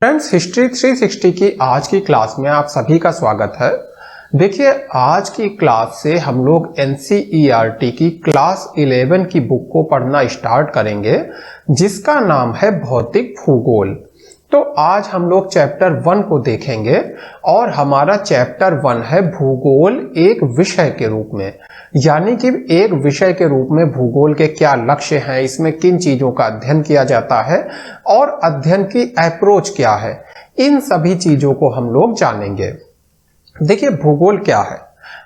Friends, history 360 की आज की क्लास में आप सभी का स्वागत है। देखिए, आज की क्लास से हम लोग एनसीईआरटी की क्लास 11 की बुक को पढ़ना स्टार्ट करेंगे, जिसका नाम है भौतिक भूगोल। तो आज हम लोग चैप्टर 1 को देखेंगे और हमारा चैप्टर 1 है भूगोल एक विषय के रूप में। यानी कि एक विषय के रूप में भूगोल के क्या लक्ष्य हैं, इसमें किन चीजों का अध्ययन किया जाता है और अध्ययन की अप्रोच क्या है, इन सभी चीजों को हम लोग जानेंगे। देखिए, भूगोल क्या है।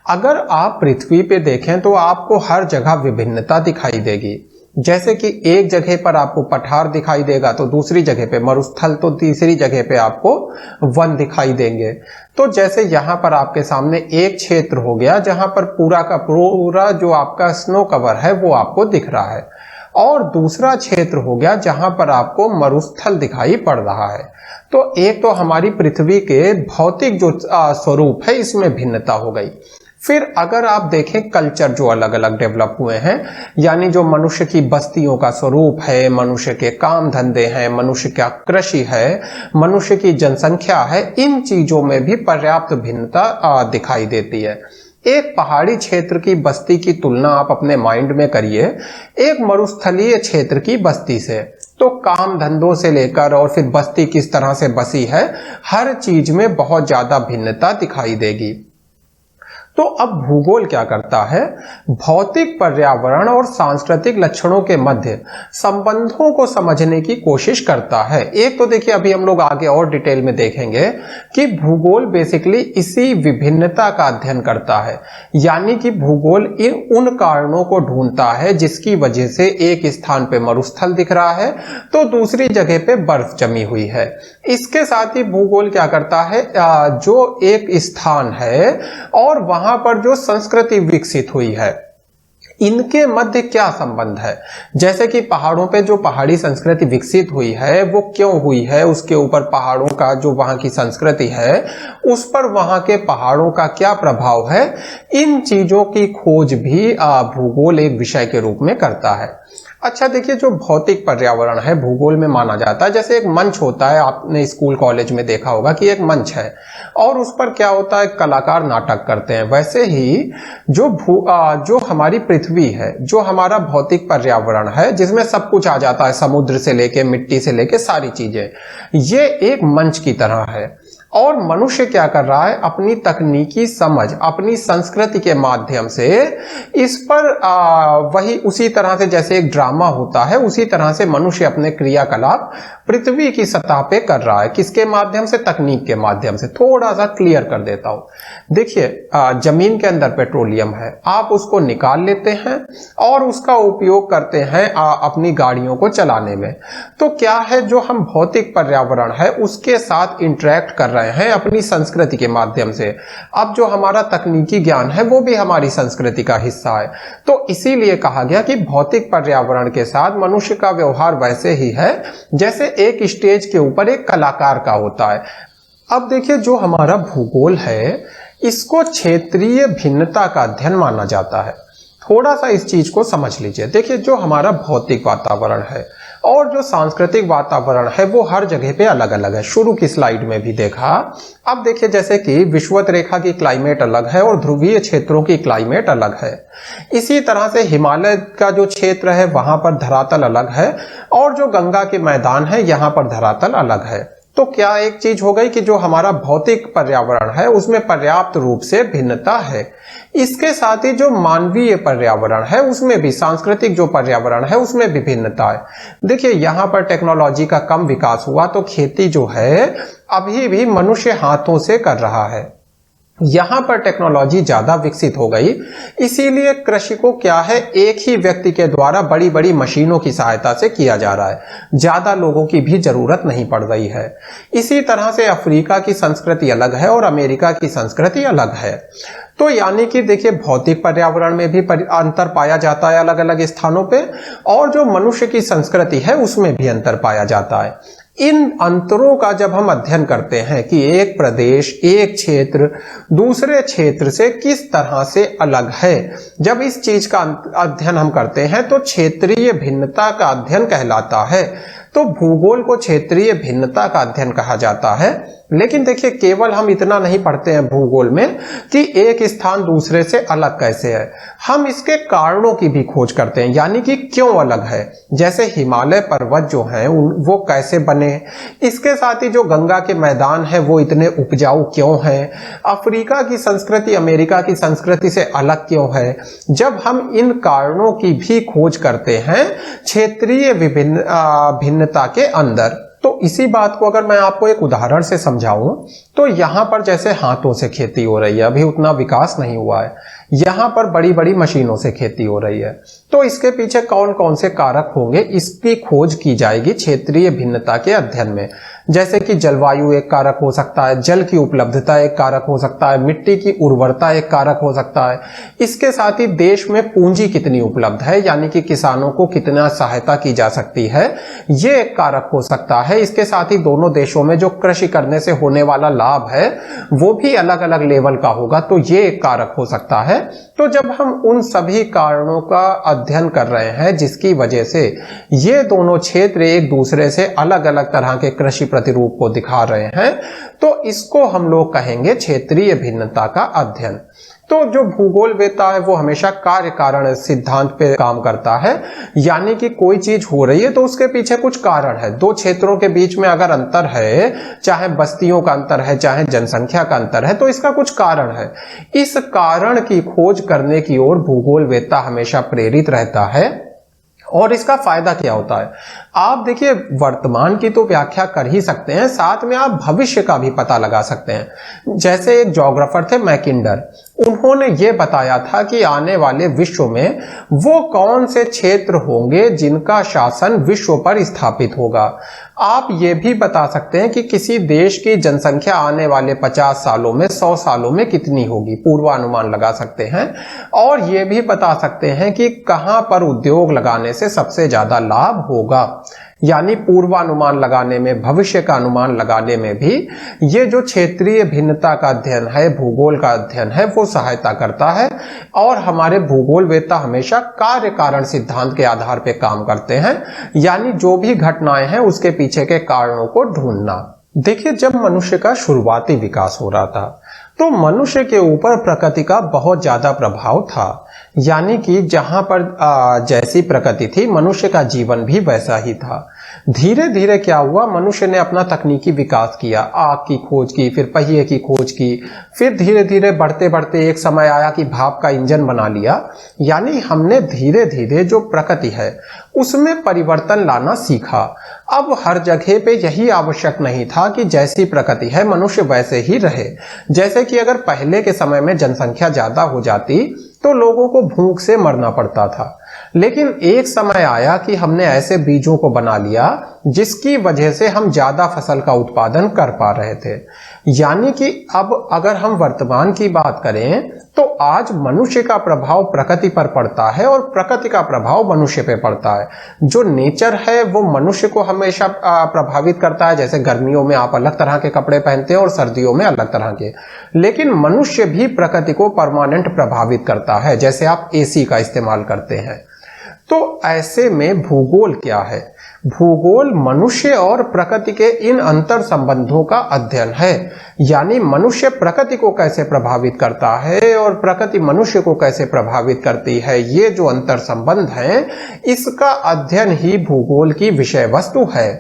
अगर आप पृथ्वी पे देखें तो आपको हर जगह विभिन्नता दिखाई देगी। जैसे कि एक जगह पर आपको पठार दिखाई देगा तो दूसरी जगह पे मरुस्थल, तो तीसरी जगह पे आपको वन दिखाई देंगे। तो जैसे यहाँ पर आपके सामने एक क्षेत्र हो गया जहां पर पूरा का पूरा जो आपका स्नो कवर है वो आपको दिख रहा है, और दूसरा क्षेत्र हो गया जहां पर आपको मरुस्थल दिखाई पड़ रहा है। तो एक तो हमारी पृथ्वी के भौतिक जो स्वरूप है इसमें भिन्नता हो गई। फिर अगर आप देखें कल्चर जो अलग अलग डेवलप हुए हैं, यानी जो मनुष्य की बस्तियों का स्वरूप है, मनुष्य के काम धंधे हैं, मनुष्य का कृषि है, मनुष्य की जनसंख्या है, इन चीजों में भी पर्याप्त भिन्नता दिखाई देती है। एक पहाड़ी क्षेत्र की बस्ती की तुलना आप अपने माइंड में करिए एक मरुस्थलीय क्षेत्र की बस्ती से, तो काम धंधों से लेकर और फिर बस्ती किस तरह से बसी है, हर चीज में बहुत ज्यादा भिन्नता दिखाई देगी। तो अब भूगोल क्या करता है, भौतिक पर्यावरण और सांस्कृतिक लक्षणों के मध्य संबंधों को समझने की कोशिश करता है। एक तो देखिए, अभी हम लोग आगे और डिटेल में देखेंगे कि भूगोल बेसिकली इसी विभिन्नता का अध्ययन करता है। यानी कि भूगोल उन कारणों को ढूंढता है जिसकी वजह से एक स्थान पे मरुस्थल दिख रहा है तो दूसरी जगह पे बर्फ जमी हुई है। इसके साथ ही भूगोल क्या करता है, जो एक स्थान है और वहां पर जो संस्कृति विकसित हुई है, इनके मध्य क्या संबंध है। जैसे कि पहाड़ों पे जो पहाड़ी संस्कृति विकसित हुई है वो क्यों हुई है, उसके ऊपर पहाड़ों का जो वहां की संस्कृति है उस पर वहां के पहाड़ों का क्या प्रभाव है, इन चीजों की खोज भी भूगोल एक विषय के रूप में करता है। अच्छा, देखिए, जो भौतिक पर्यावरण है भूगोल में माना जाता है, जैसे एक मंच होता है, आपने स्कूल कॉलेज में देखा होगा कि एक मंच है और उस पर क्या होता है, कलाकार नाटक करते हैं। वैसे ही जो हमारी पृथ्वी है, जो हमारा भौतिक पर्यावरण है, जिसमें सब कुछ आ जाता है, समुद्र से लेके मिट्टी से लेके सारी चीजें, ये एक मंच की तरह है। और मनुष्य क्या कर रहा है, अपनी तकनीकी समझ, अपनी संस्कृति के माध्यम से इस पर वही उसी तरह से जैसे एक ड्रामा होता है, उसी तरह से मनुष्य अपने क्रियाकलाप पृथ्वी की सतह पे कर रहा है। किसके माध्यम से, तकनीक के माध्यम से। थोड़ा सा क्लियर कर देता हूं। देखिए, जमीन के अंदर पेट्रोलियम है, आप उसको निकाल लेते हैं और उसका उपयोग करते हैं अपनी गाड़ियों को चलाने में। तो क्या है, जो हम भौतिक पर्यावरण है उसके साथ इंटरेक्ट कर रहे हैं अपनी संस्कृति के माध्यम से। अब जो हमारा तकनीकी ज्ञान है वो भी हमारी संस्कृति का हिस्सा है। तो इसीलिए कहा गया कि भौतिक पर्यावरण के साथ मनुष्य का व्यवहार वैसे ही है जैसे एक स्टेज के ऊपर एक कलाकार का होता है। अब देखिए, जो हमारा भूगोल है इसको क्षेत्रीय भिन्नता का अध्ययन माना जाता है। थोड़ा सा इस चीज को समझ लीजिए। देखिए, जो हमारा भौतिक वातावरण है और जो सांस्कृतिक वातावरण है वो हर जगह पे अलग अलग है। शुरू की स्लाइड में भी देखा। अब देखिए, जैसे कि विषुवत रेखा की क्लाइमेट अलग है और ध्रुवीय क्षेत्रों की क्लाइमेट अलग है। इसी तरह से हिमालय का जो क्षेत्र है वहां पर धरातल अलग है और जो गंगा के मैदान है यहाँ पर धरातल अलग है। तो क्या एक चीज हो गई कि जो हमारा भौतिक पर्यावरण है उसमें पर्याप्त रूप से भिन्नता है। इसके साथ ही जो मानवीय पर्यावरण है उसमें भी, सांस्कृतिक जो पर्यावरण है उसमें भी भिन्नता है। देखिए, यहाँ पर टेक्नोलॉजी का कम विकास हुआ तो खेती जो है अभी भी मनुष्य हाथों से कर रहा है। यहां पर टेक्नोलॉजी ज्यादा विकसित हो गई, इसीलिए कृषि को क्या है, एक ही व्यक्ति के द्वारा बड़ी बड़ी मशीनों की सहायता से किया जा रहा है। ज्यादा लोगों की भी जरूरत नहीं पड़ रही है। इसी तरह से अफ्रीका की संस्कृति अलग है और अमेरिका की संस्कृति अलग है। तो यानी कि देखिए, भौतिक पर्यावरण में भी अंतर पाया जाता है अलग अलग स्थानों पे, और जो मनुष्य की संस्कृति है उसमें भी अंतर पाया जाता है। इन अंतरों का जब हम अध्ययन करते हैं कि एक प्रदेश, एक क्षेत्र दूसरे क्षेत्र से किस तरह से अलग है, जब इस चीज का अध्ययन हम करते हैं तो क्षेत्रीय भिन्नता का अध्ययन कहलाता है। तो भूगोल को क्षेत्रीय भिन्नता का अध्ययन कहा जाता है। लेकिन देखिए, केवल हम इतना नहीं पढ़ते हैं भूगोल में कि एक स्थान दूसरे से अलग कैसे है, हम इसके कारणों की भी खोज करते हैं, यानी कि क्यों अलग है। जैसे हिमालय पर्वत जो हैं वो कैसे बने, इसके साथ ही जो गंगा के मैदान है वो इतने उपजाऊ क्यों हैं, अफ्रीका की संस्कृति अमेरिका की संस्कृति से अलग क्यों है। जब हम इन कारणों की भी खोज करते हैं क्षेत्रीय भिन्नता के अंदर, तो इसी बात को अगर मैं आपको एक उदाहरण से समझाऊं तो यहां पर जैसे हाथों से खेती हो रही है, अभी उतना विकास नहीं हुआ है, यहां पर बड़ी बड़ी मशीनों से खेती हो रही है, तो इसके पीछे कौन कौन से कारक होंगे इसकी खोज की जाएगी क्षेत्रीय भिन्नता के अध्ययन में। जैसे कि जलवायु एक कारक हो सकता है, जल की उपलब्धता एक कारक हो सकता है, मिट्टी की उर्वरता एक कारक हो सकता है, इसके साथ ही देश में पूंजी कितनी उपलब्ध है, यानी कि किसानों को कितना सहायता की जा सकती है, ये एक कारक हो सकता है। इसके साथ ही दोनों देशों में जो कृषि करने से होने वाला लाभ है वो भी अलग अलग लेवल का होगा, तो ये एक कारक हो सकता है। तो जब हम उन सभी कारणों का अध्ययन कर रहे हैं जिसकी वजह से ये दोनों क्षेत्र एक दूसरे से अलग अलग तरह के कृषि प्रतिरूप को दिखा रहे हैं, तो इसको हम लोग कहेंगे क्षेत्रीय भिन्नता का अध्ययन। तो जो भूगोलवेत्ता है वो हमेशा कार्य कारण सिद्धांत पे काम करता है, यानी कि कोई चीज हो रही है तो उसके पीछे कुछ कारण है। दो क्षेत्रों के बीच में अगर अंतर है, चाहे बस्तियों का अंतर है चाहे जनसंख्या का अंतर है, तो इसका कुछ कारण है। इस कारण की खोज करने की ओर भूगोलवेत्ता हमेशा प्रेरित रहता है। और इसका फायदा क्या होता है, आप देखिए वर्तमान की तो व्याख्या कर ही सकते हैं, साथ में आप भविष्य का भी पता लगा सकते हैं। जैसे एक ज्योग्राफर थे मैकिंडर, उन्होंने ये बताया था कि आने वाले विश्व में वो कौन से क्षेत्र होंगे जिनका शासन विश्व पर स्थापित होगा। आप ये भी बता सकते हैं कि किसी देश की जनसंख्या आने वाले 50 सालों में 100 सालों में कितनी होगी, पूर्वानुमान लगा सकते हैं। और ये भी बता सकते हैं कि कहां पर उद्योग लगाने से सबसे ज्यादा लाभ होगा। यानी पूर्वानुमान लगाने में, भविष्य का अनुमान लगाने में भी ये जो क्षेत्रीय भिन्नता का अध्ययन है, भूगोल का अध्ययन है, वो सहायता करता है। और हमारे भूगोलवेत्ता हमेशा कार्य कारण सिद्धांत के आधार पर काम करते हैं, यानी जो भी घटनाएं हैं उसके पीछे के कारणों को ढूंढना। देखिए, जब मनुष्य का शुरुआती विकास हो रहा था तो मनुष्य के ऊपर प्रकृति का बहुत ज्यादा प्रभाव था, यानी कि जहां पर जैसी प्रकृति थी मनुष्य का जीवन भी वैसा ही था। धीरे धीरे क्या हुआ, मनुष्य ने अपना तकनीकी विकास किया, आग की खोज की, फिर पहिए की खोज की, फिर धीरे धीरे बढ़ते बढ़ते एक समय आया कि भाप का इंजन बना लिया। यानी हमने धीरे धीरे जो प्रकृति है उसमें परिवर्तन लाना सीखा। अब हर जगह पे यही आवश्यक नहीं था कि जैसी प्रकृति है मनुष्य वैसे ही रहे। जैसे कि अगर पहले के समय में जनसंख्या ज्यादा हो जाती तो लोगों को भूख से मरना पड़ता था, लेकिन एक समय आया कि हमने ऐसे बीजों को बना लिया जिसकी वजह से हम ज्यादा फसल का उत्पादन कर पा रहे थे। यानी कि अब अगर हम वर्तमान की बात करें तो आज मनुष्य का प्रभाव प्रकृति पर पड़ता है और प्रकृति का प्रभाव मनुष्य पे पड़ता है। जो नेचर है वो मनुष्य को हमेशा प्रभावित करता है, जैसे गर्मियों में आप अलग तरह के कपड़े पहनते हैं और सर्दियों में अलग तरह के, लेकिन मनुष्य भी प्रकृति को परमानेंट प्रभावित करता है, जैसे आप एसी का इस्तेमाल करते हैं। तो ऐसे में भूगोल क्या है, भूगोल मनुष्य और प्रकृति के इन अंतर संबंधों का अध्ययन है। यानी मनुष्य प्रकृति को कैसे प्रभावित करता है और प्रकृति मनुष्य को कैसे प्रभावित करती है, ये जो अंतर संबंध है इसका अध्ययन ही भूगोल की विषय वस्तु है।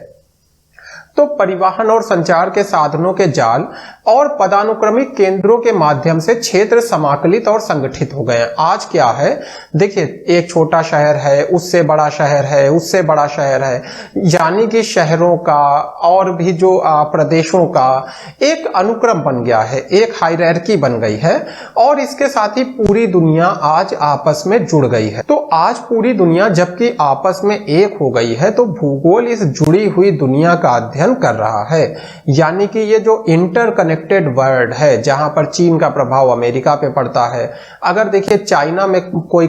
तो परिवहन और संचार के साधनों के जाल और पदानुक्रमिक केंद्रों के माध्यम से क्षेत्र समाकलित और संगठित हो गए हैं। आज क्या है, देखिए एक छोटा शहर है, उससे बड़ा शहर है, उससे बड़ा शहर है, यानी कि शहरों का और भी जो प्रदेशों का एक अनुक्रम बन गया है, एक हायरार्की बन गई है। और इसके साथ ही पूरी दुनिया आज आपस में जुड़ गई है। तो आज पूरी दुनिया जबकि आपस में एक हो गई है, तो भूगोल इस जुड़ी हुई दुनिया का अध्ययन कर रहा है। यानी कि ये जो इंटरकनेक्टेड वर्ल्ड है, जहां पर चीन का प्रभाव अमेरिका पे पड़ता है, अगर देखिए चाइना में कोई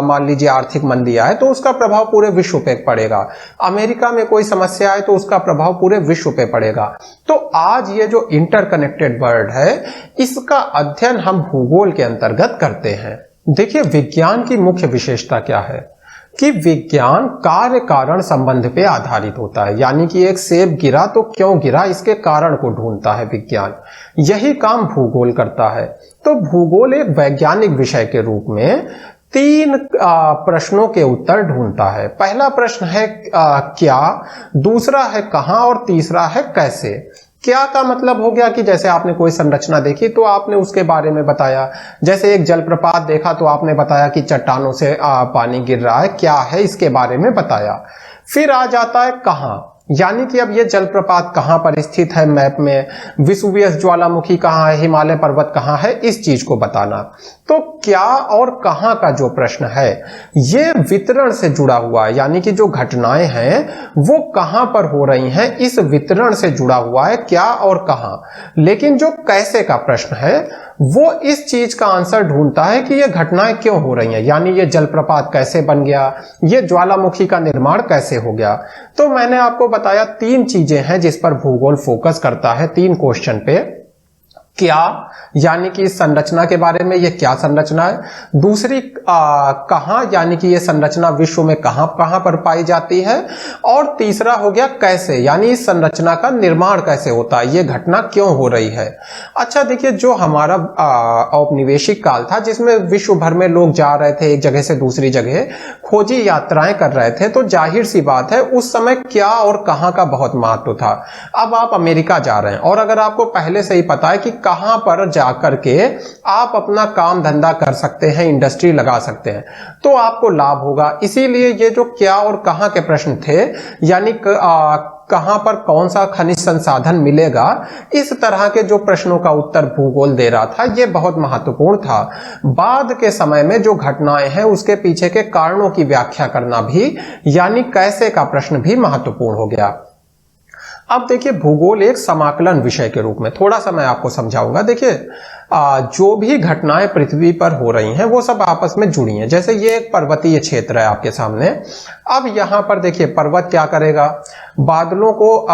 मान लीजिए आर्थिक मंदी आए तो उसका प्रभाव पूरे विश्व पे पड़ेगा, अमेरिका में कोई समस्या आए तो उसका प्रभाव पूरे विश्व पे पड़ेगा। तो आज ये जो इंटरकनेक्टेड वर्ल्ड है इसका अध्ययन हम भूगोल के अंतर्गत करते हैं। देखिए विज्ञान की मुख्य विशेषता क्या है, कि विज्ञान कार्य कारण संबंध पे आधारित होता है, यानी कि एक सेब गिरा तो क्यों गिरा इसके कारण को ढूंढता है विज्ञान। यही काम भूगोल करता है। तो भूगोल एक वैज्ञानिक विषय के रूप में 3 प्रश्नों के उत्तर ढूंढता है। पहला प्रश्न है क्या, दूसरा है कहां और तीसरा है कैसे। क्या का मतलब हो गया कि जैसे आपने कोई संरचना देखी तो आपने उसके बारे में बताया, जैसे एक जलप्रपात देखा तो आपने बताया कि चट्टानों से पानी गिर रहा है, क्या है इसके बारे में बताया। फिर आ जाता है कहां, यानी कि अब ये जलप्रपात कहां पर स्थित है मैप में, विसुवियस ज्वालामुखी कहां है, हिमालय पर्वत कहां है, इस चीज को बताना। तो क्या और कहां का जो प्रश्न है ये वितरण से जुड़ा हुआ है, यानी कि जो घटनाएं हैं वो कहां पर हो रही हैं इस वितरण से जुड़ा हुआ है, क्या और कहां। लेकिन जो कैसे का प्रश्न है वो इस चीज का आंसर ढूंढता है कि ये घटनाएं क्यों हो रही हैं, यानी ये जलप्रपात कैसे बन गया, ये ज्वालामुखी का निर्माण कैसे हो गया। तो मैंने आपको बताया 3 चीजें हैं जिस पर भूगोल फोकस करता है 3 क्वेश्चन पे। क्या, यानी कि इस संरचना के बारे में, ये क्या संरचना है। दूसरी कहां, यानी कि ये संरचना विश्व में कहां कहां पर पाई जाती है। और तीसरा हो गया कैसे, यानी इस संरचना का निर्माण कैसे होता है, ये घटना क्यों हो रही है। अच्छा देखिए, जो हमारा औपनिवेशिक काल था जिसमें विश्व भर में लोग जा रहे थे एक जगह से दूसरी जगह, खोजी यात्राएं कर रहे थे, तो जाहिर सी बात है उस समय क्या और कहां का बहुत महत्व था। अब आप अमेरिका जा रहे हैं और अगर आपको पहले से ही पता है कि कहां पर जाकर के आप अपना काम धंधा कर सकते हैं, इंडस्ट्री लगा सकते हैं, तो आपको लाभ होगा। इसीलिए ये जो क्या और कहां के प्रश्न थे, यानी कहां पर कौन सा खनिज संसाधन मिलेगा, इस तरह के जो प्रश्नों का उत्तर भूगोल दे रहा था, यह बहुत महत्वपूर्ण था। बाद के समय में जो घटनाएं हैं उसके पीछे के कारणों की व्याख्या करना भी, यानी कैसे का प्रश्न भी महत्वपूर्ण हो गया। अब देखिए, भूगोल एक समाकलन विषय के रूप में, थोड़ा सा मैं आपको समझाऊंगा। देखिए, जो भी घटनाएं पृथ्वी पर हो रही हैं वो सब आपस में जुड़ी हैं। जैसे ये एक पर्वतीय क्षेत्र है आपके सामने। अब यहां पर देखिए, पर्वत क्या करेगा, बादलों को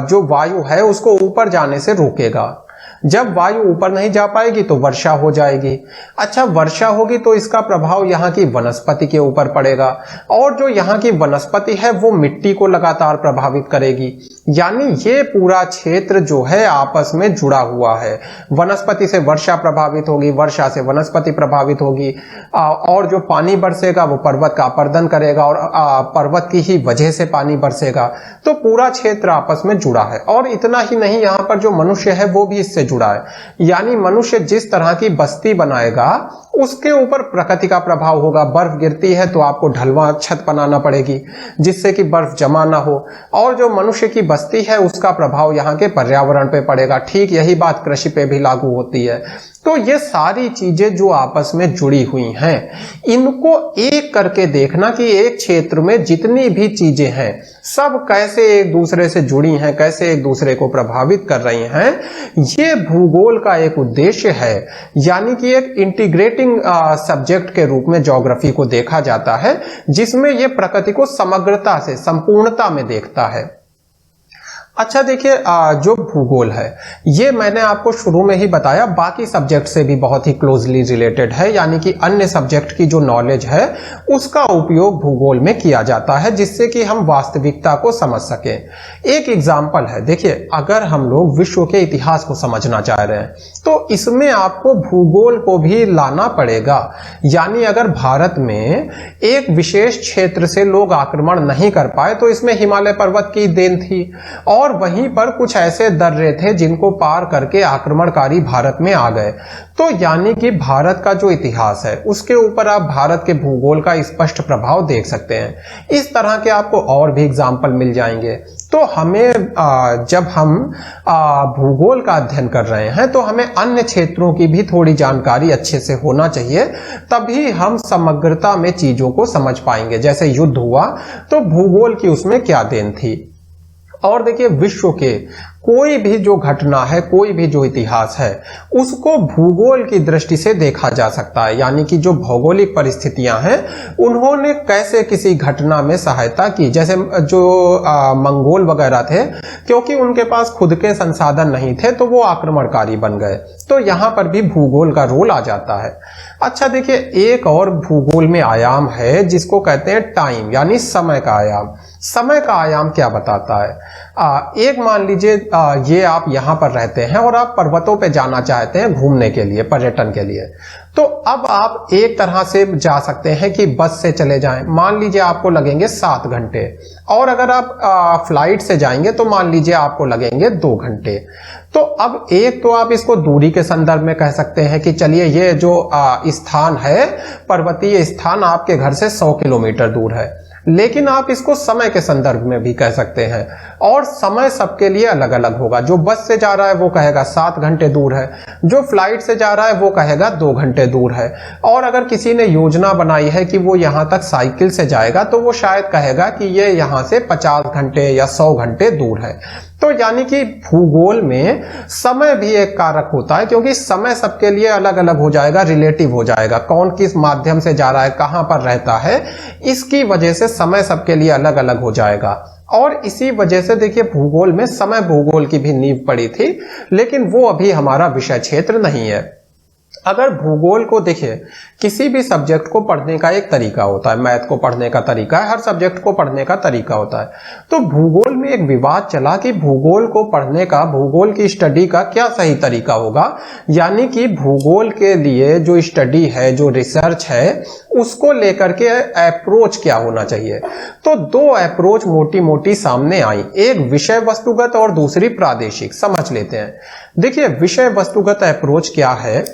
जो वायु है उसको ऊपर जाने से रोकेगा। जब वायु ऊपर नहीं जा पाएगी तो वर्षा हो जाएगी। अच्छा, वर्षा होगी तो इसका प्रभाव यहाँ की वनस्पति के ऊपर पड़ेगा, और जो यहाँ की वनस्पति है वो मिट्टी को लगातार प्रभावित करेगी। यानी ये पूरा क्षेत्र जो है आपस में जुड़ा हुआ है। वनस्पति से वर्षा प्रभावित होगी, वर्षा से वनस्पति प्रभावित होगी, और जो पानी बरसेगा वो पर्वत का अपर्दन करेगा, और पर्वत की ही वजह से पानी बरसेगा। तो पूरा क्षेत्र आपस में जुड़ा है। और इतना ही नहीं, यहाँ पर जो मनुष्य है वो भी इससे जुड़ा है। यानी मनुष्य जिस तरह की बस्ती बनाएगा उसके ऊपर प्रकृति का प्रभाव होगा। बर्फ गिरती है तो आपको ढलवा छत बनाना पड़ेगी जिससे कि बर्फ जमा ना हो, और जो मनुष्य की बस्ती है उसका प्रभाव यहाँ के पर्यावरण पे पड़ेगा। ठीक यही बात कृषि पे भी लागू होती है। तो ये सारी चीजें जो आपस में जुड़ी हुई हैं, इनको एक करके देखना कि एक क्षेत्र में जितनी भी चीजें हैं सब कैसे एक दूसरे से जुड़ी हैं, कैसे एक दूसरे को प्रभावित कर रही हैं। ये भूगोल का एक उद्देश्य है। यानी कि एक इंटीग्रेटिंग सब्जेक्ट के रूप में ज्योग्राफी को देखा जाता है, जिसमें ये प्रकृति को समग्रता से, संपूर्णता में देखता है। अच्छा देखिए, जो भूगोल है ये मैंने आपको शुरू में ही बताया, बाकी सब्जेक्ट से भी बहुत ही क्लोजली रिलेटेड है। यानी कि अन्य सब्जेक्ट की जो नॉलेज है उसका उपयोग भूगोल में किया जाता है, जिससे कि हम वास्तविकता को समझ सकें। एक एग्जाम्पल है, देखिए, अगर हम लोग विश्व के इतिहास को समझना चाह रहे हैं तो इसमें आपको भूगोल को भी लाना पड़ेगा। यानी अगर भारत में एक विशेष क्षेत्र से लोग आक्रमण नहीं कर पाए तो इसमें हिमालय पर्वत की देन थी, और वहीं पर कुछ ऐसे दर्रे थे जिनको पार करके आक्रमणकारी भारत में आ गए। तो यानी कि भारत का जो इतिहास है उसके ऊपर आप भारत के भूगोल का स्पष्ट प्रभाव देख सकते हैं। इस तरह के आपको और भी एग्जाम्पल मिल जाएंगे। तो हमें जब हम भूगोल का अध्ययन कर रहे हैं तो हमें अन्य क्षेत्रों की भी थोड़ी जानकारी अच्छे से होना चाहिए, तभी हम समग्रता में चीजों को समझ पाएंगे। जैसे युद्ध हुआ तो भूगोल की उसमें क्या देन थी, और देखिए विश्व के कोई भी जो घटना है, कोई भी जो इतिहास है, उसको भूगोल की दृष्टि से देखा जा सकता है। यानी कि जो भौगोलिक परिस्थितियां हैं उन्होंने कैसे किसी घटना में सहायता की। जैसे जो मंगोल वगैरह थे, क्योंकि उनके पास खुद के संसाधन नहीं थे तो वो आक्रमणकारी बन गए, तो यहां पर भी भूगोल का रोल आ जाता है। अच्छा देखिए, एक और भूगोल में आयाम है जिसको कहते हैं टाइम, यानी समय का आयाम। समय का आयाम क्या बताता है? एक मान लीजिए ये आप यहाँ पर रहते हैं और आप पर्वतों पे जाना चाहते हैं घूमने के लिए, पर्यटन के लिए। तो अब आप एक तरह से जा सकते हैं कि बस से चले जाएं, मान लीजिए आपको लगेंगे 7 घंटे, और अगर आप फ्लाइट से जाएंगे तो मान लीजिए आपको लगेंगे 2 घंटे। तो अब एक तो आप इसको दूरी के संदर्भ में कह सकते हैं कि चलिए ये जो स्थान है, पर्वतीय स्थान आपके घर से 100 किलोमीटर दूर है। लेकिन आप इसको समय के संदर्भ में भी कह सकते हैं, और समय सबके लिए अलग अलग होगा। जो बस से जा रहा है वो कहेगा 7 घंटे दूर है, जो फ्लाइट से जा रहा है वो कहेगा 2 घंटे दूर है, और अगर किसी ने योजना बनाई है कि वो यहां तक साइकिल से जाएगा तो वो शायद कहेगा कि ये यहां से 50 घंटे या 100 घंटे दूर है। तो यानी कि भूगोल में समय भी एक कारक होता है, क्योंकि समय सबके लिए अलग अलग हो जाएगा, रिलेटिव हो जाएगा। कौन किस माध्यम से जा रहा है, कहां पर रहता है, इसकी वजह से समय सबके लिए अलग अलग हो जाएगा। और इसी वजह से देखिए भूगोल में समय भूगोल की भी नींव पड़ी थी, लेकिन वो अभी हमारा विषय क्षेत्र नहीं है। अगर भूगोल को देखिए, किसी भी सब्जेक्ट को पढ़ने का एक तरीका होता है, मैथ को पढ़ने का तरीका है, हर सब्जेक्ट को पढ़ने का तरीका होता है। तो भूगोल में एक विवाद चला कि भूगोल को पढ़ने का, भूगोल की स्टडी का क्या सही तरीका होगा, यानी कि भूगोल के लिए जो स्टडी है, जो रिसर्च है, उसको लेकर के अप्रोच क्या होना चाहिए। तो 2 अप्रोच मोटी मोटी सामने आई, एक विषय वस्तुगत और दूसरी प्रादेशिक। समझ लेते हैं। देखिए विषय वस्तुगत अप्रोच क्या है,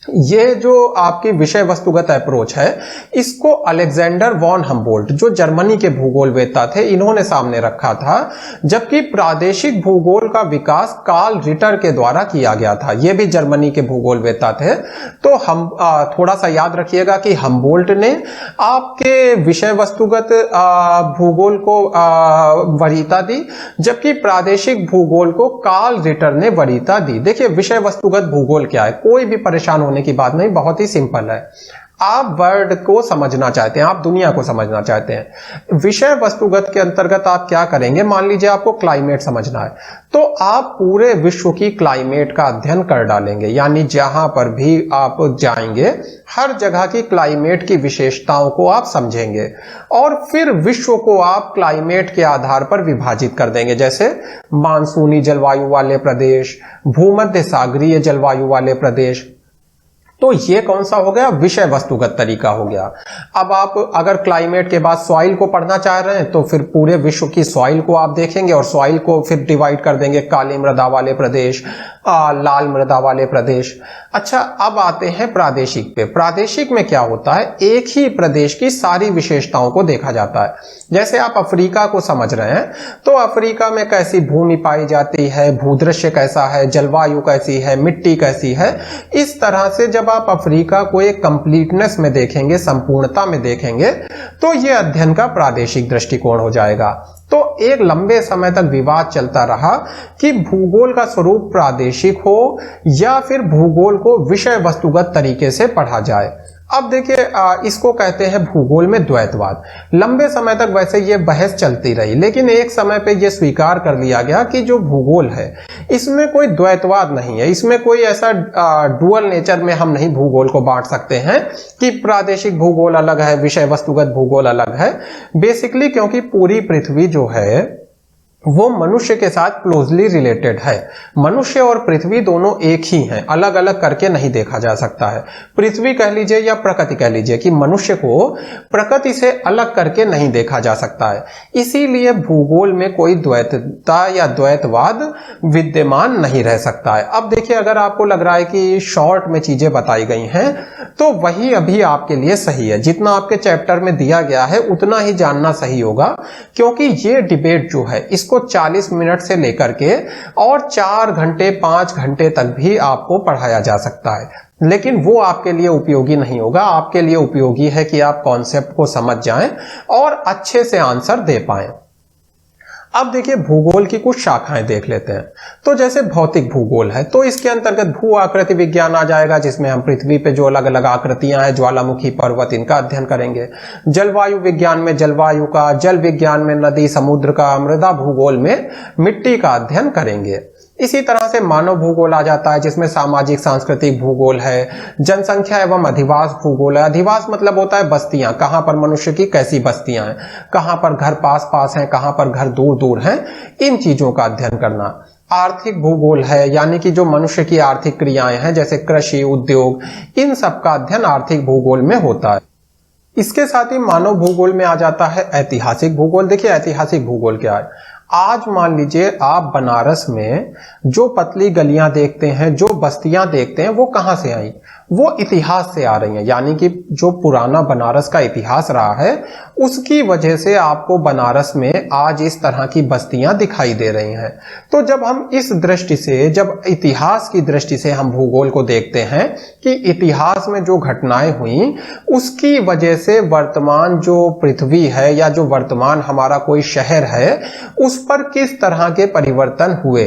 ये जो आपकी विषय वस्तुगत अप्रोच है, इसको अलेक्जेंडर वॉन हम्बोल्ट, जो जर्मनी के भूगोलवेत्ता थे, इन्होंने सामने रखा था। जबकि प्रादेशिक भूगोल का विकास कार्ल रिटर के द्वारा किया गया था, ये भी जर्मनी के भूगोलवेत्ता थे। तो हम थोड़ा सा याद रखिएगा कि हम्बोल्ट ने आपके विषय वस्तुगत भूगोल को वरीयता दी, जबकि प्रादेशिक भूगोल को कार्ल रिटर ने वरीयता दी। देखिए विषय वस्तुगत भूगोल क्या है, कोई भी परेशान होने की बात नहीं, बहुत ही सिंपल है। आप वर्ल्ड को समझना चाहते हैं, आप दुनिया को समझना चाहते हैं, विषय वस्तुगत के अंतर्गत आप क्या करेंगे। मान लीजिए आपको क्लाइमेट समझना है, तो आप पूरे विश्व की क्लाइमेट का अध्ययन कर डालेंगे, यानी जहां पर भी आप जाएंगे हर जगह की क्लाइमेट की विशेषताओं को आप समझेंगे, और फिर विश्व को आप क्लाइमेट के आधार पर विभाजित कर देंगे। जैसे मानसूनी जलवायु वाले प्रदेश, भूमध्य सागरीय जलवायु वाले प्रदेश। तो ये कौन सा हो गया, विषय वस्तुगत तरीका हो गया। अब आप अगर क्लाइमेट के बाद सॉइल को पढ़ना चाह रहे हैं तो फिर पूरे विश्व की सॉइल को आप देखेंगे और सॉइल को फिर डिवाइड कर देंगे, काली मृदा वाले प्रदेश, लाल मृदा वाले प्रदेश। अच्छा, अब आते हैं प्रादेशिक पे। प्रादेशिक में क्या होता है, एक ही प्रदेश की सारी विशेषताओं को देखा जाता है। जैसे आप अफ्रीका को समझ रहे हैं, तो अफ्रीका में कैसी भूमि पाई जाती है, भूदृश्य कैसा है, जलवायु कैसी है, मिट्टी कैसी है। इस तरह से जब आप अफ्रीका को एक कंप्लीटनेस में देखेंगे, संपूर्णता में देखेंगे, तो यह अध्ययन का प्रादेशिक दृष्टिकोण हो जाएगा। तो एक लंबे समय तक विवाद चलता रहा कि भूगोल का स्वरूप प्रादेशिक हो या फिर भूगोल को विषय वस्तुगत तरीके से पढ़ा जाए। अब देखिए इसको कहते हैं भूगोल में द्वैतवाद। लंबे समय तक वैसे ये बहस चलती रही, लेकिन एक समय पे ये स्वीकार कर लिया गया कि जो भूगोल है इसमें कोई द्वैतवाद नहीं है, इसमें कोई ऐसा डुअल नेचर में हम नहीं भूगोल को बांट सकते हैं कि प्रादेशिक भूगोल अलग है, विषय वस्तुगत भूगोल अलग है। बेसिकली क्योंकि पूरी पृथ्वी जो है वो मनुष्य के साथ क्लोजली रिलेटेड है। मनुष्य और पृथ्वी दोनों एक ही हैं, अलग अलग करके नहीं देखा जा सकता है। पृथ्वी कह लीजिए या प्रकृति कह लीजिए, कि मनुष्य को प्रकृति से अलग करके नहीं देखा जा सकता है। इसीलिए भूगोल में कोई द्वैतता या द्वैतवाद विद्यमान नहीं रह सकता है। अब देखिए, अगर आपको लग रहा है कि शॉर्ट में चीजें बताई गई हैं, तो वही अभी आपके लिए सही है। जितना आपके चैप्टर में दिया गया है उतना ही जानना सही होगा, क्योंकि ये डिबेट जो है इसको 40 मिनट से लेकर के और 4 घंटे 5 घंटे तक भी आपको पढ़ाया जा सकता है, लेकिन वो आपके लिए उपयोगी नहीं होगा। आपके लिए उपयोगी है कि आप कॉन्सेप्ट को समझ जाएं और अच्छे से आंसर दे पाएं। अब देखिए भूगोल की कुछ शाखाएं देख लेते हैं। तो जैसे भौतिक भूगोल है, तो इसके अंतर्गत भू आकृति विज्ञान आ जाएगा, जिसमें हम पृथ्वी पे जो अलग अलग आकृतियां हैं, ज्वालामुखी, पर्वत, इनका अध्ययन करेंगे। जलवायु विज्ञान में जलवायु का, जल विज्ञान में नदी समुद्र का, मृदा भूगोल में मिट्टी का अध्ययन करेंगे। इसी तरह से मानव भूगोल आ जाता है, जिसमें सामाजिक सांस्कृतिक भूगोल है, जनसंख्या एवं अधिवास भूगोल है। अधिवास मतलब होता है बस्तियां, कहां पर मनुष्य की कैसी बस्तियां हैं, कहां पर घर पास पास हैं, कहां पर घर दूर दूर हैं, इन चीजों का अध्ययन करना। आर्थिक भूगोल है, यानी कि जो मनुष्य की आर्थिक क्रियाएं हैं, जैसे कृषि, उद्योग, इन सब का अध्ययन आर्थिक भूगोल में होता है। इसके साथ ही मानव भूगोल में आ जाता है ऐतिहासिक भूगोल। देखिए ऐतिहासिक भूगोल क्या है। आज मान लीजिए आप बनारस में जो पतली गलियां देखते हैं, जो बस्तियां देखते हैं, वो कहां से आई? वो इतिहास से आ रही हैं, यानी कि जो पुराना बनारस का इतिहास रहा है, उसकी वजह से आपको बनारस में आज इस तरह की बस्तियां दिखाई दे रही हैं। तो जब हम इस दृष्टि से, जब इतिहास की दृष्टि से हम भूगोल को देखते हैं कि इतिहास में जो घटनाएं हुई, उसकी वजह से वर्तमान जो पृथ्वी है या जो वर्तमान हमारा कोई शहर है, उस पर किस तरह के परिवर्तन हुए,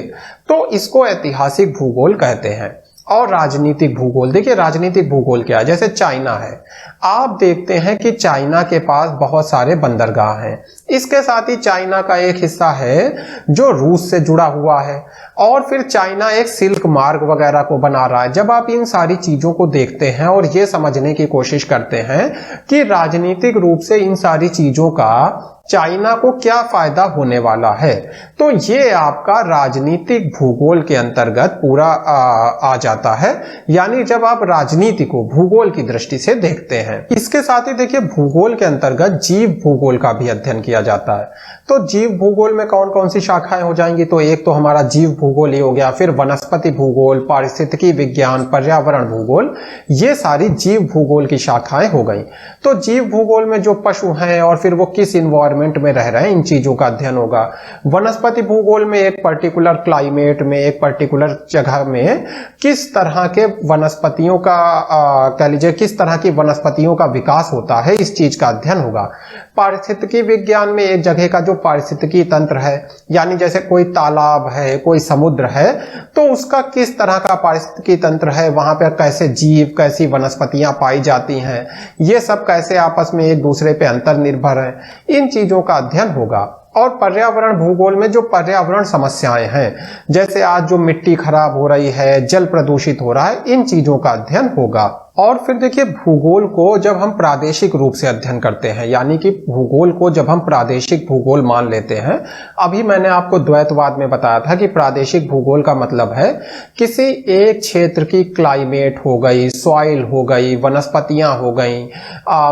तो इसको ऐतिहासिक भूगोल कहते हैं। और राजनीतिक भूगोल, देखिए राजनीतिक भूगोल क्या है। जैसे चाइना है, आप देखते हैं कि चाइना के पास बहुत सारे बंदरगाह हैं। इसके साथ ही चाइना का एक हिस्सा है जो रूस से जुड़ा हुआ है, और फिर चाइना एक सिल्क मार्ग वगैरह को बना रहा है। जब आप इन सारी चीजों को देखते हैं और ये समझने की कोशिश करते हैं कि राजनीतिक रूप से इन सारी चीजों का चाइना को क्या फायदा होने वाला है, तो ये आपका राजनीतिक भूगोल के अंतर्गत पूरा आ जाता है, यानी जब आप राजनीति को भूगोल की दृष्टि से देखते हैं। इसके साथ ही देखिए भूगोल के अंतर्गत जीव भूगोल का भी अध्ययन किया जाता है। तो जीव भूगोल में कौन कौन सी शाखाएं हो जाएंगी? तो एक तो हमारा जीव भूगोल ही हो गया, फिर वनस्पति भूगोल, पारिस्थितिकी विज्ञान, पर्यावरण भूगोल, ये सारी जीव भूगोल की शाखाएं हो गई। तो जीव भूगोल में जो पशु हैं और फिर वो किस इन्वायरमेंट में रह रहे हैं, इन चीजों का अध्ययन होगा। वनस्पति भूगोल में एक पर्टिकुलर क्लाइमेट में, एक पर्टिकुलर जगह में किस तरह के वनस्पतियों का कह लीजिए किस तरह की वनस्पतियों का विकास होता है, इस चीज का अध्ययन होगा। पारिस्थितिकी विज्ञान में एक जगह का जो पारिस्थितिकी तंत्र है, यानी जैसे कोई तालाब है, कोई समुद्र है, तो उसका किस तरह का पारिस्थितिकी तंत्र है, वहां पर कैसे जीव, कैसी वनस्पतियां पाई जाती हैं, ये सब कैसे आपस में एक दूसरे पे अंतर निर्भर है, इन चीजों का अध्ययन होगा। और पर्यावरण भूगोल में जो पर्यावरण समस्याएं हैं, जैसे आज जो मिट्टी खराब हो रही है, जल प्रदूषित हो रहा है, इन चीजों का अध्ययन होगा। और फिर देखिए भूगोल को जब हम प्रादेशिक रूप से अध्ययन करते हैं, यानी कि भूगोल को जब हम प्रादेशिक भूगोल मान लेते हैं, अभी मैंने आपको द्वैतवाद में बताया था कि प्रादेशिक भूगोल का मतलब है किसी एक क्षेत्र की क्लाइमेट हो गई, सॉइल हो गई, वनस्पतियां हो गई,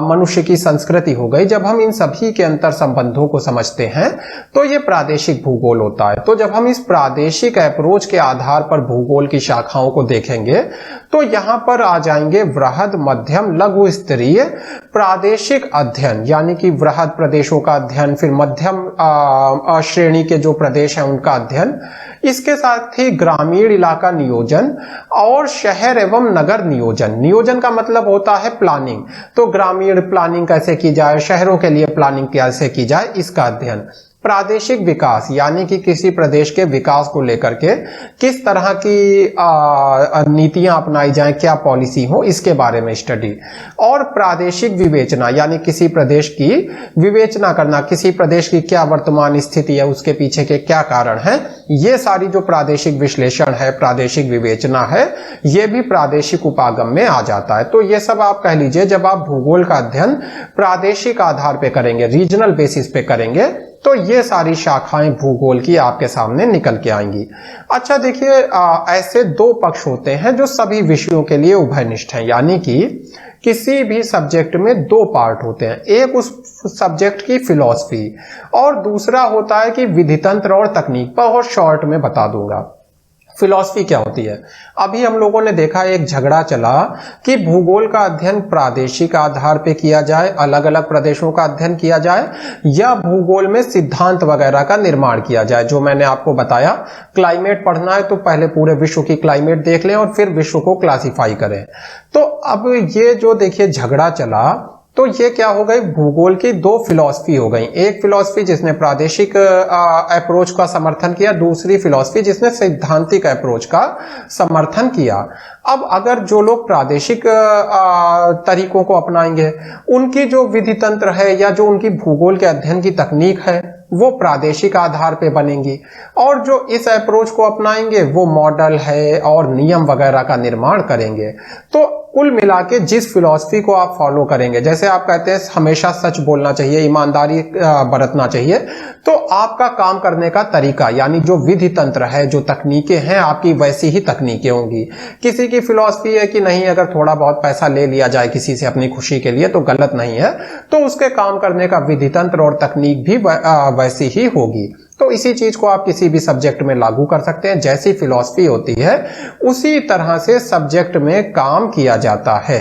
मनुष्य की संस्कृति हो गई। जब हम इन सभी के अंतर संबंधों को समझते हैं तो ये प्रादेशिक भूगोल होता है। तो जब हम इस प्रादेशिक अप्रोच के आधार पर भूगोल की शाखाओं को देखेंगे तो यहां पर आ जाएंगे वृहद, मध्यम, लघु स्तरीय प्रादेशिक अध्ययन, यानी कि वृहद प्रदेशों का अध्ययन, फिर मध्यम श्रेणी के जो प्रदेश हैं उनका अध्ययन, इसके साथ ही ग्रामीण इलाका नियोजन और शहर एवं नगर नियोजन। नियोजन का मतलब होता है प्लानिंग, तो ग्रामीण प्लानिंग कैसे की जाए, शहरों के लिए प्लानिंग कैसे की जाए, इसका अध्ययन। प्रादेशिक विकास, यानी कि किसी प्रदेश के विकास को लेकर के किस तरह की नीतियां अपनाई जाएं, क्या पॉलिसी हो, इसके बारे में स्टडी। और प्रादेशिक विवेचना, यानी किसी प्रदेश की विवेचना करना, किसी प्रदेश की क्या वर्तमान स्थिति है, उसके पीछे के क्या कारण है, ये सारी जो प्रादेशिक विश्लेषण है, प्रादेशिक विवेचना है, ये भी प्रादेशिक उपागम में आ जाता है। तो ये सब आप कह लीजिए जब आप भूगोल का अध्ययन प्रादेशिक आधार पे करेंगे, रीजनल बेसिस पे करेंगे, तो ये सारी शाखाएं भूगोल की आपके सामने निकल के आएंगी। अच्छा देखिए ऐसे दो पक्ष होते हैं जो सभी विषयों के लिए उभयनिष्ठ हैं, यानी कि किसी भी सब्जेक्ट में दो पार्ट होते हैं, एक उस सब्जेक्ट की फिलॉसफी और दूसरा होता है कि विधितंत्र और तकनीक। बहुत शॉर्ट में बता दूंगा फिलॉसफी क्या होती है। अभी हम लोगों ने देखा एक झगड़ा चला कि भूगोल का अध्ययन प्रादेशिक आधार पे किया जाए, अलग अलग प्रदेशों का अध्ययन किया जाए, या भूगोल में सिद्धांत वगैरह का निर्माण किया जाए। जो मैंने आपको बताया, क्लाइमेट पढ़ना है तो पहले पूरे विश्व की क्लाइमेट देख लें और फिर विश्व को क्लासिफाई करें। तो अब ये जो देखिए झगड़ा चला, तो ये क्या हो गई, भूगोल की दो फिलॉसफी हो गई। एक फिलॉसफी जिसने प्रादेशिक अप्रोच का समर्थन किया, दूसरी फिलॉसफी जिसने सैद्धांतिक अप्रोच का समर्थन किया। अब अगर जो लोग प्रादेशिक तरीकों को अपनाएंगे, उनकी जो विधि तंत्र है या जो उनकी भूगोल के अध्ययन की तकनीक है वो प्रादेशिक आधार पे बनेंगी, और जो इस अप्रोच को अपनाएंगे वो मॉडल है और नियम वगैरह का निर्माण करेंगे। तो कुल मिला के जिस फिलॉसफी को आप फॉलो करेंगे, जैसे आप कहते हैं हमेशा सच बोलना चाहिए, ईमानदारी बरतना चाहिए, तो आपका काम करने का तरीका यानी जो विधि तंत्र है, जो तकनीकें हैं, आपकी वैसी ही तकनीकें होंगी। किसी की फिलॉसफी है कि नहीं, अगर थोड़ा बहुत पैसा ले लिया जाए किसी से अपनी खुशी के लिए तो गलत नहीं है, तो उसके काम करने का विधि तंत्र और तकनीक भी वैसी ही होगी। तो इसी चीज को आप किसी भी सब्जेक्ट में लागू कर सकते हैं। जैसी फिलॉसफी होती है उसी तरह से सब्जेक्ट में काम किया जाता है।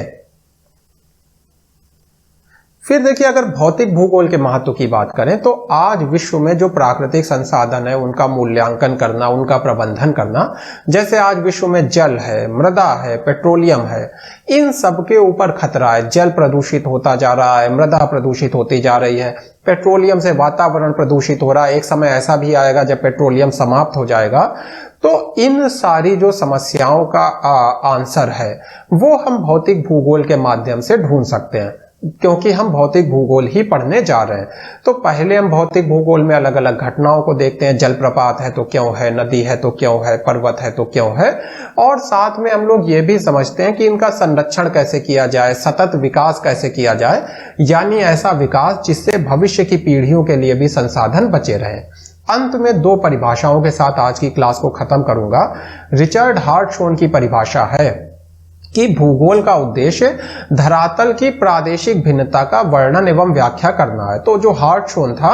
फिर देखिए, अगर भौतिक भूगोल के महत्व की बात करें तो आज विश्व में जो प्राकृतिक संसाधन है उनका मूल्यांकन करना, उनका प्रबंधन करना, जैसे आज विश्व में जल है, मृदा है, पेट्रोलियम है, इन सब के ऊपर खतरा है। जल प्रदूषित होता जा रहा है, मृदा प्रदूषित होती जा रही है, पेट्रोलियम से वातावरण प्रदूषित हो रहा है। एक समय ऐसा भी आएगा जब पेट्रोलियम समाप्त हो जाएगा। तो इन सारी जो समस्याओं का आंसर है वो हम भौतिक भूगोल के माध्यम से ढूंढ सकते हैं, क्योंकि हम भौतिक भूगोल ही पढ़ने जा रहे हैं। तो पहले हम भौतिक भूगोल में अलग अलग घटनाओं को देखते हैं, जलप्रपात है तो क्यों है, नदी है तो क्यों है, पर्वत है तो क्यों है, और साथ में हम लोग ये भी समझते हैं कि इनका संरक्षण कैसे किया जाए, सतत विकास कैसे किया जाए, यानी ऐसा विकास जिससे भविष्य की पीढ़ियों के लिए भी संसाधन बचे रहें। अंत में दो परिभाषाओं के साथ आज की क्लास को खत्म करूंगा। रिचर्ड हार्टशॉन की परिभाषा है कि भूगोल का उद्देश्य धरातल की प्रादेशिक भिन्नता का वर्णन एवं व्याख्या करना है। तो जो हार्टशॉन था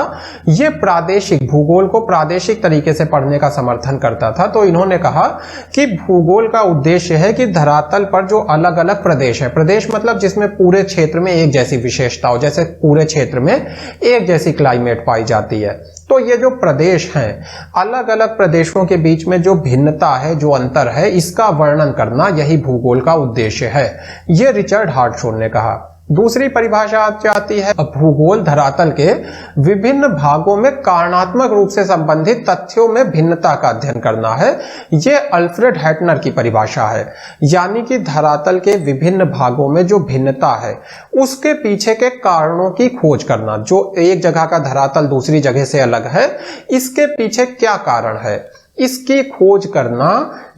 ये प्रादेशिक भूगोल को प्रादेशिक तरीके से पढ़ने का समर्थन करता था। तो इन्होंने कहा कि भूगोल का उद्देश्य है कि धरातल पर जो अलग अलग प्रदेश है, प्रदेश मतलब जिसमें पूरे क्षेत्र में एक जैसी विशेषता हो, जैसे पूरे क्षेत्र में एक जैसी क्लाइमेट पाई जाती है, तो ये जो प्रदेश हैं, अलग अलग प्रदेशों के बीच में जो भिन्नता है, जो अंतर है, इसका वर्णन करना यही भूगोल का उद्देश्य है। ये रिचर्ड हार्टशॉन ने कहा। दूसरी परिभाषा आती है भूगोल धरातल के विभिन्न भागों में कारणात्मक रूप से संबंधित तथ्यों में भिन्नता का अध्ययन करना है। ये अल्फ्रेड हैटनर की परिभाषा है, यानी कि धरातल के विभिन्न भागों में जो भिन्नता है उसके पीछे के कारणों की खोज करना। जो एक जगह का धरातल दूसरी जगह से अलग है, इसके पीछे क्या कारण है, इसकी खोज करना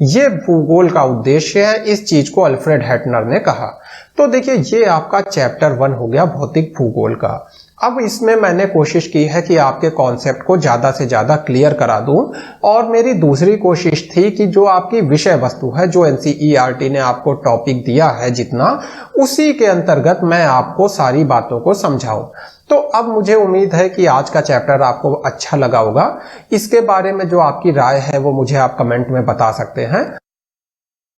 ये भूगोल का उद्देश्य है। इस चीज को अल्फ्रेड हैटनर ने कहा। तो देखिए, ये आपका चैप्टर 1 हो गया भौतिक भूगोल का। अब इसमें मैंने कोशिश की है कि आपके कॉन्सेप्ट को ज्यादा से ज्यादा क्लियर करा दूं, और मेरी दूसरी कोशिश थी कि जो आपकी विषय वस्तु है, जो एनसीईआरटी ने आपको टॉपिक दिया है जितना, उसी के अंतर्गत मैं आपको सारी बातों को समझाऊं। तो अब मुझे उम्मीद है कि आज का चैप्टर आपको अच्छा लगा होगा। इसके बारे में जो आपकी राय है वो मुझे आप कमेंट में बता सकते हैं।